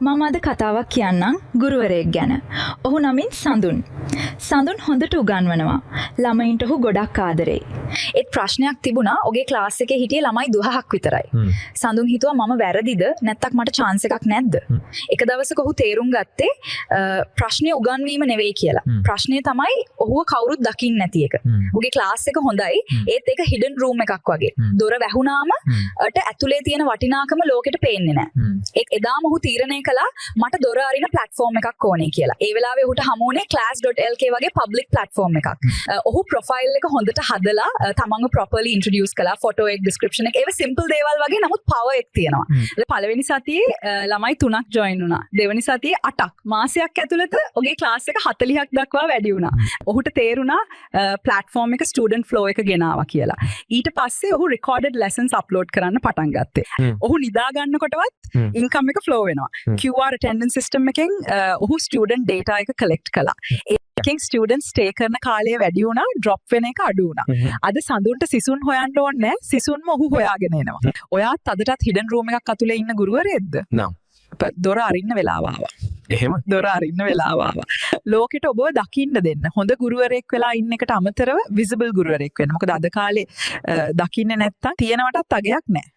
මම අද කතාවක් කියන්නම් ගුරුවරයෙක් ගැන. ඔහු නමින් සඳුන්. සඳුන් හොඳට උගන්වනවා. ළමයින්ට ඔහු ගොඩක් ආදරෙයි. ඒත් ප්‍රශ්නයක් තිබුණා. ඔහුගේ ක්ලාස් එකේ හිටියේ ළමයි 12ක් විතරයි. සඳුන් හිතුවා මම වැරදිද නැත්නම් මට chance එකක් නැද්ද? එක දවසක ඔහු තේරුම් ගත්තේ ප්‍රශ්නේ උගන්වීම නෙවෙයි කියලා. ප්‍රශ්නේ තමයි ඔහුව කවුරුත් දකින්න නැති එක. ඔහුගේ ක්ලාස් එක හොඳයි. ඒත් ඒක hidden room එකක් වගේ. දොර වැහුණාම ඇතුලේ තියෙන වටිනාකම ලෝකෙට පේන්නේ නැහැ. එදාම ඔහු තීරණය කළා මට දොර අරින platform එකක් ඕනේ කියලා. ඒ වෙලාවේ ඔහුට හමු වුණේ class.lk වගේ public platform එකක්. ඔහු profile එක හොඳට හදලා තමන්ව properly introduce කළා. photo එක description එක ඒව simple දේවල් වගේ නමුත් power එක තියෙනවා. පළවෙනි සතියේ ළමයි 3ක් join වුණා. දෙවෙනි සතියේ 8ක්. මාසයක් ඇතුළත ඔහුගේ class එක 40ක් දක්වා වැඩි වුණා. ඔහුට තේරුණා platform එක student flow එක ගෙනාවා කියලා. ඊට පස්සේ ඔහු recorded lessons upload කරන්න පටන් ගත්තේ. ඔහු නිදා ගන්නකොටවත් income එක flow වෙනවා. QR attendance system එකෙන් ඔහු student data එක collect කළා. ඒකෙන් students stay කරන කාලය වැඩි වුණා, drop වෙන එක අඩු වුණා. අද සඳුන්ට සිසුන් හොයන්න ඕනේ නැහැ. සිසුන්ම ඔහු හොයාගෙන එනවා. ඔයාත් අදටත් hidden room එකක් අතුලේ ඉන්න ගුරුවරයෙක්ද? නෑ. දොර අරින්න වෙලාව ආවා. එහෙම දොර අරින්න වෙලාව ආවා. ලෝකෙට ඔබව දකින්න දෙන්න. හොඳ ගුරුවරයෙක් වෙලා ඉන්න එකට අමතරව visible ගුරුවරයෙක් වෙන්න. මොකද අද කාලේ දකින්නේ නැත්තම් තියෙනවටත් අගයක් නැහැ.